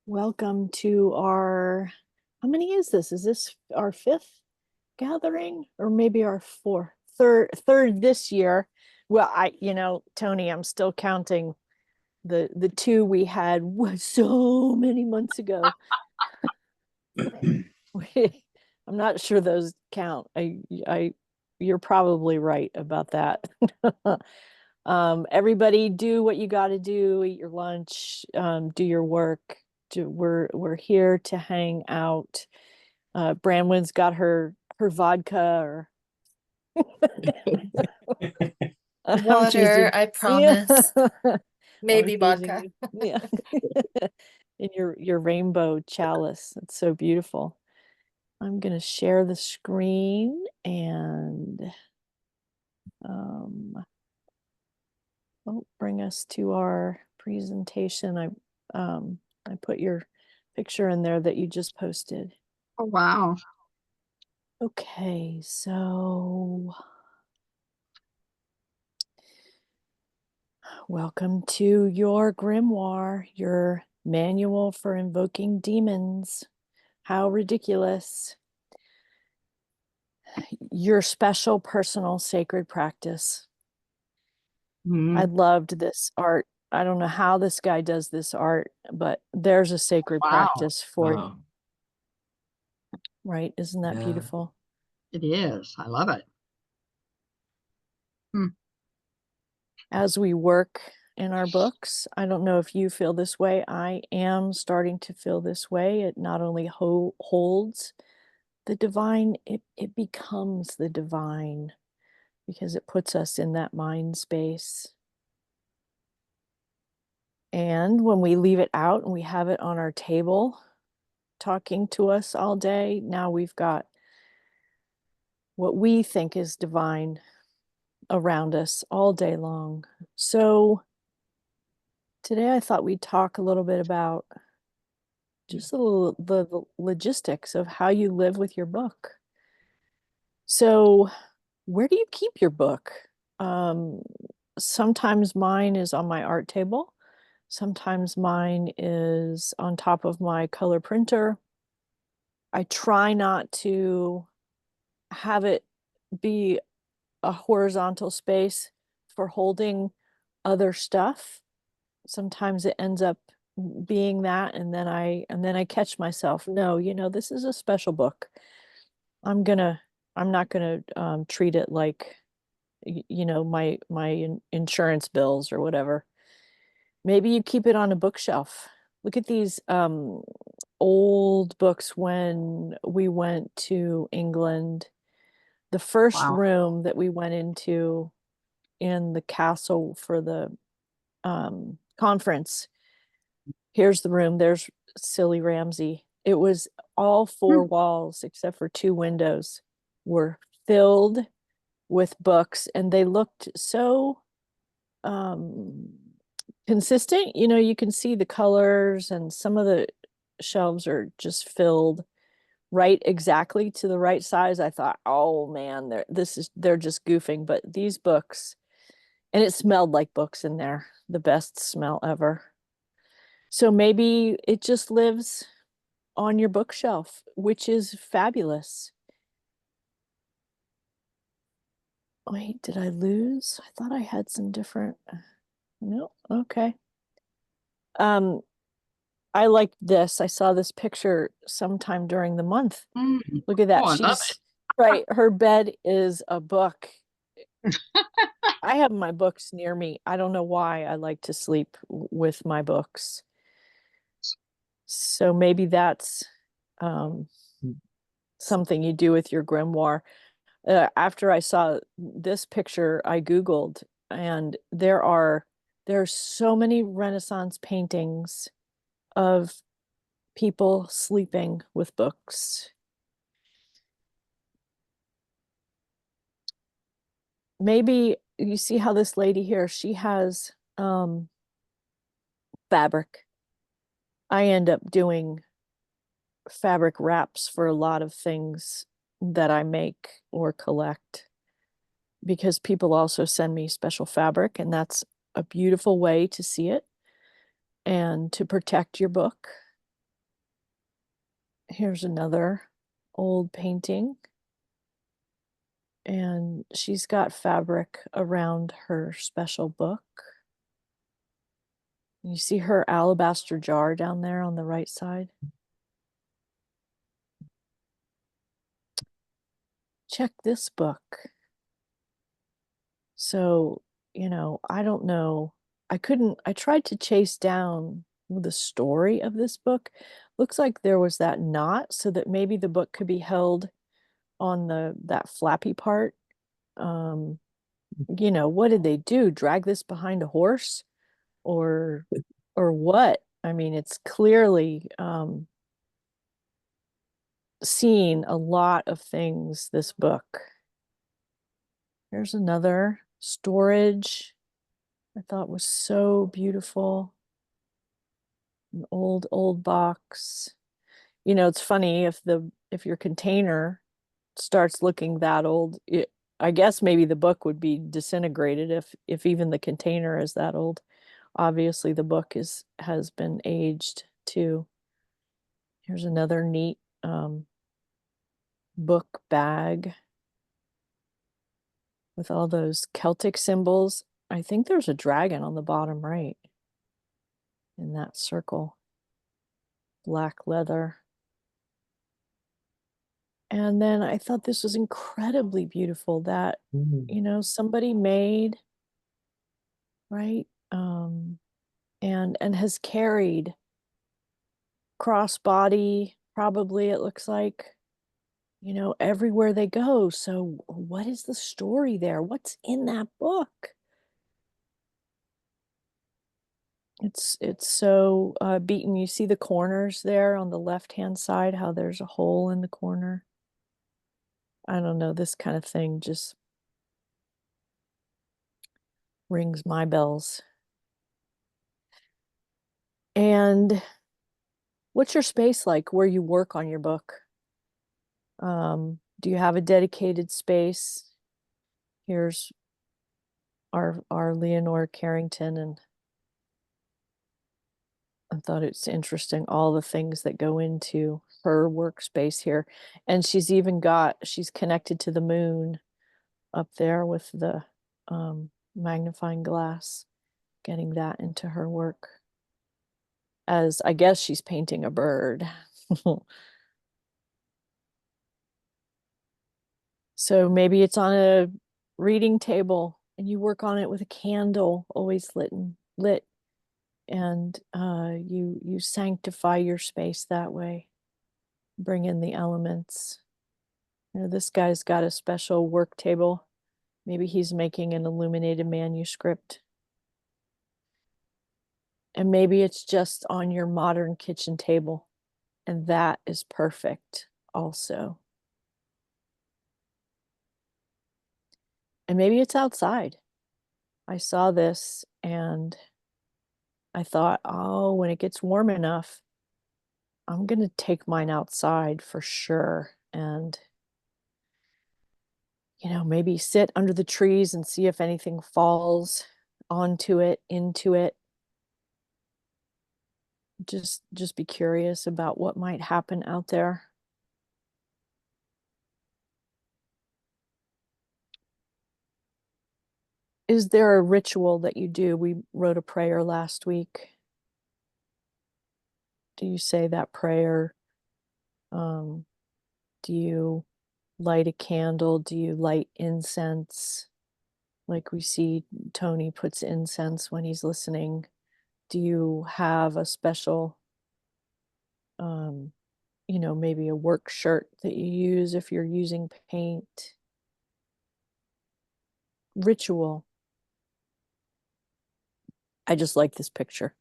Welcome to our, how many is this? Is this our fifth gathering or maybe our fourth, third this year? Well, Tony, I'm still counting the two we had so many months ago. I'm not sure those count. You're probably right about that. Everybody do what you got to do, eat your lunch, do your work. We're here to hang out. Branwen's got her vodka or I'm Water, choosing. I Yeah. promise. I'm Maybe vodka. choosing. Yeah. In your rainbow chalice. It's so beautiful. I'm gonna share the screen and bring us to our presentation. I put your picture in there that you just posted. Oh, wow. Okay, so welcome to your grimoire, your manual for invoking demons. How ridiculous. Your special personal sacred practice. I loved this art. I don't know how this guy does this art, but there's a sacred Wow. practice for you, Oh, right? Isn't that yeah. beautiful? It is. I love it. As we work in our books, I don't know if you feel this way. I am starting to feel this way. It not only holds the divine, it becomes the divine because it puts us in that mind space. And when we leave it out and we have it on our table, talking to us all day, now we've got what we think is divine around us all day long. So today I thought we'd talk a little bit about just the logistics of how you live with your book. So where do you keep your book? Um, Sometimes mine is on my art table. Sometimes mine is on top of my color printer. I try not to have it be a horizontal space for holding other stuff. Sometimes it ends up being that, and then I catch myself, no, this is a special book. I'm not gonna treat it like my insurance bills or whatever. Maybe you keep it on a bookshelf. Look at these old books when we went to England. The first Wow. room that we went into in the castle for the conference, here's the room. There's Silly Ramsey. It was all four Hmm. walls except for two windows were filled with books, and they looked so um consistent. You can see the colors, and some of the shelves are just filled right exactly to the right size. I thought, oh man, they're just goofing, but these books, and it smelled like books in there, the best smell ever. So maybe it just lives on your bookshelf, which is fabulous. Wait, did I lose? I thought I had some different. No, okay. Um, I like this. I saw this picture sometime during the month. Mm. Look at Oh, that. I love She's right. Her bed is a book. it. I have my books near me. I don't know why I like to sleep with my books. So maybe that's um, something you do with your grimoire. After I saw this picture, I Googled, and there's so many Renaissance paintings of people sleeping with books. Maybe you see how this lady here, she has fabric. I end up doing fabric wraps for a lot of things that I make or collect because people also send me special fabric, and that's a beautiful way to see it and to protect your book. Here's another old painting. And she's got fabric around her special book. You see her alabaster jar down there on the right side? Check this book. So, I don't know. I tried to chase down the story of this book. Looks like there was that knot so that maybe the book could be held on that flappy part. What did they do? Drag this behind a horse or what? I mean, it's clearly seen a lot of things, this book. Here's another storage I thought was so beautiful. An old box. It's funny if your container starts looking that old, I guess maybe the book would be disintegrated if even the container is that old. Obviously the book has been aged too. Here's another neat book bag with all those Celtic symbols. I think there's a dragon on the bottom right in that circle. Black leather. And then I thought this was incredibly beautiful that, somebody made, right? And has carried crossbody, probably it looks like, everywhere they go. So what is the story there? What's in that book? It's so beaten. You see the corners there on the left-hand side, how there's a hole in the corner. I don't know, this kind of thing just rings my bells. And what's your space like where you work on your book? Do you have a dedicated space? Here's our Leonore Carrington, and I thought it's interesting all the things that go into her workspace here. And she's connected to the moon up there with the magnifying glass, getting that into her work. As I guess she's painting a bird. So maybe it's on a reading table and you work on it with a candle always lit, and you sanctify your space that way. Bring in the elements. This guy's got a special work table. Maybe he's making an illuminated manuscript. And maybe it's just on your modern kitchen table, and that is perfect also. And maybe it's outside. I saw this and I thought, oh, when it gets warm enough, I'm going to take mine outside for sure. And, maybe sit under the trees and see if anything falls onto it, into it. Just be curious about what might happen out there. Is there a ritual that you do? We wrote a prayer last week. Do you say that prayer? Do you light a candle? Do you light incense? Like we see Tony puts incense when he's listening. Do you have a special, maybe a work shirt that you use if you're using paint? Ritual. I just like this picture.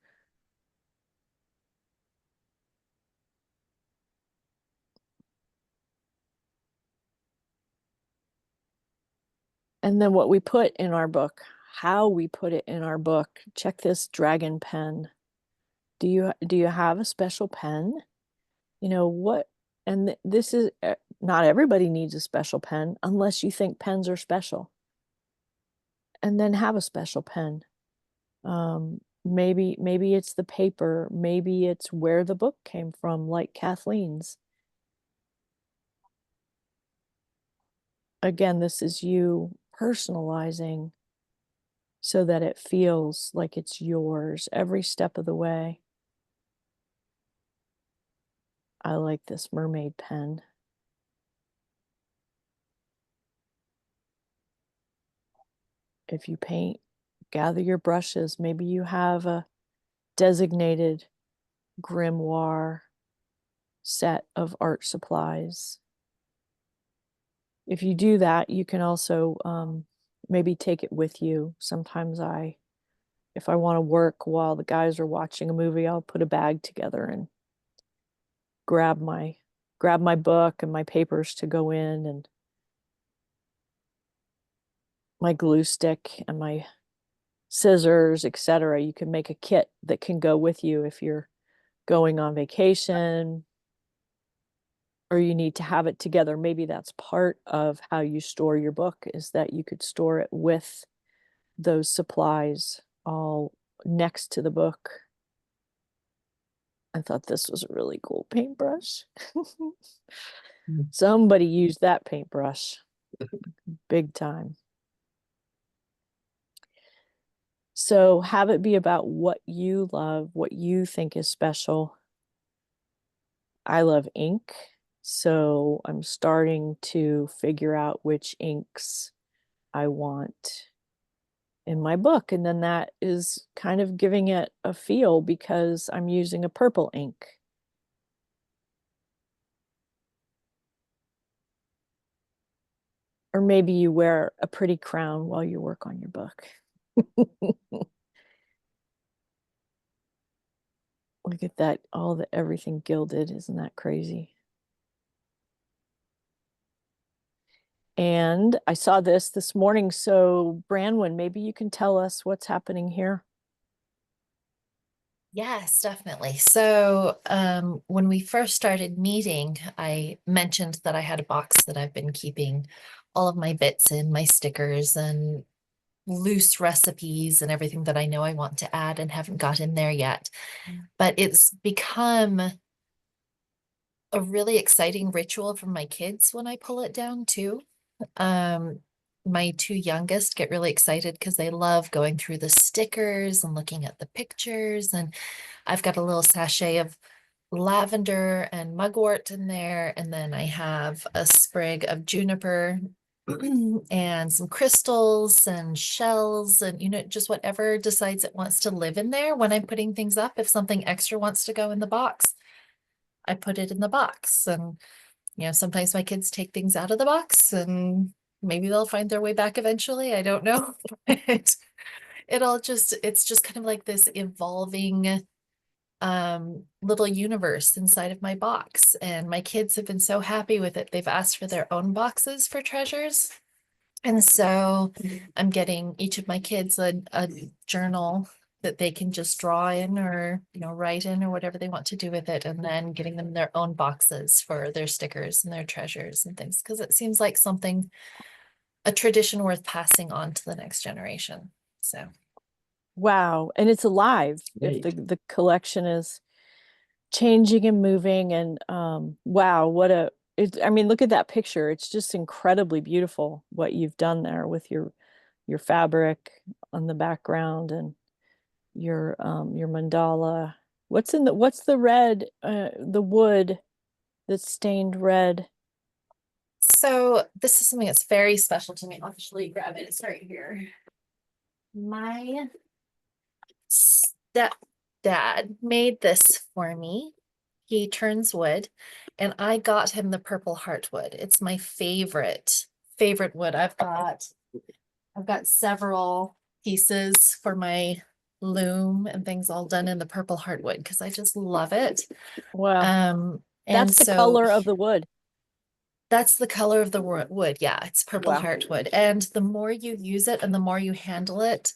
And then what we put in our book, how we put it in our book. Check this dragon pen. Do you have a special pen? What? And this is not everybody needs a special pen unless you think pens are special. And then have a special pen. Maybe it's the paper, maybe it's where the book came from, like Kathleen's. again, this is you personalizing so that it feels like it's yours every step of the way. I like this mermaid pen. If you paint, gather your brushes. Maybe you have a designated grimoire set of art supplies. If you do that, you can also maybe take it with you. Sometimes if I want to work while the guys are watching a movie, I'll put a bag together and grab my book and my papers to go in, and my glue stick and my scissors, etc. You can make a kit that can go with you if you're going on vacation or you need to have it together. Maybe that's part of how you store your book, is that you could store it with those supplies all next to the book. I thought this was a really cool paintbrush. Somebody used that paintbrush big time. So have it be about what you love, what you think is special. I love ink, so I'm starting to figure out which inks I want in my book. And then that is kind of giving it a feel because I'm using a purple ink. Or maybe you wear a pretty crown while you work on your book. Look at that, everything gilded. Isn't that crazy? And I saw this morning. So Branwen, maybe you can tell us what's happening here. Yes, definitely. So when we first started meeting, I mentioned that I had a box that I've been keeping all of my bits in, my stickers and loose recipes and everything that I know I want to add and haven't got in there yet. But it's become a really exciting ritual for my kids when I pull it down too. Um, my two youngest get really excited because they love going through the stickers and looking at the pictures. And I've got a little sachet of lavender and mugwort in there. And then I have a sprig of juniper and some crystals and shells and, just whatever decides it wants to live in there when I'm putting things up. If something extra wants to go in the box, I put it in the box. And sometimes my kids take things out of the box and maybe they'll find their way back eventually. I don't know. But it's just kind of like this evolving little universe inside of my box. And my kids have been so happy with it. They've asked for their own boxes for treasures. And so I'm getting each of my kids a journal that they can just draw in or, write in or whatever they want to do with it. And then getting them their own boxes for their stickers and their treasures and things. Because it seems like a tradition worth passing on to the next generation. So. Wow. And it's alive. If the collection is changing and moving, and wow, I mean, look at that picture. It's just incredibly beautiful what you've done there with your fabric on the background and your mandala. What's the red, the wood that's stained red? So this is something that's very special to me. I'll actually grab it. It's right here. My stepdad made this for me. He turns wood, and I got him the purple heartwood. It's my favorite wood. I've got several pieces for my loom and things all done in the purple heartwood because I just love it. Wow. And That's the so color of the wood. that's the color of the wood. Yeah, it's purple Wow. heartwood. And the more you use it and the more you handle it,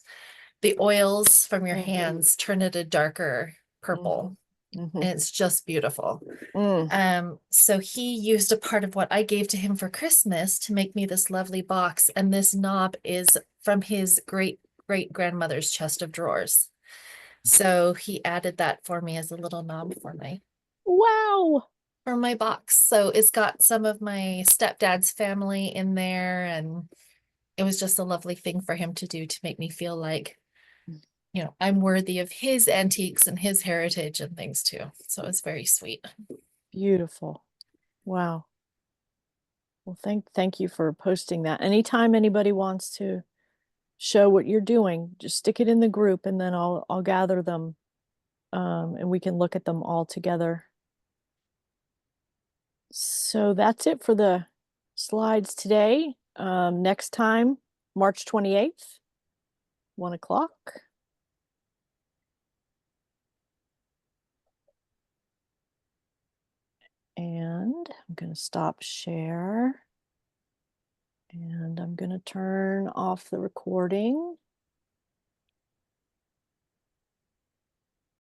the oils from your hands turn it a darker purple. Mm-hmm. And it's just beautiful. Mm. So he used a part of what I gave to him for Christmas to make me this lovely box. And this knob is from his great grandmother's chest of drawers. So he added that for me as a little knob for me. Wow. for my box. So it's got some of my stepdad's family in there, and it was just a lovely thing for him to do to make me feel like, you know, I'm worthy of his antiques and his heritage and things too. So it's very sweet. Beautiful. Wow. Well, thank you for posting that. Anytime anybody wants to show what you're doing, just stick it in the group and then I'll gather them and we can look at them all together. So that's it for the slides today. Next time, March 28th, 1 o'clock. And I'm going to stop share. And I'm going to turn off the recording.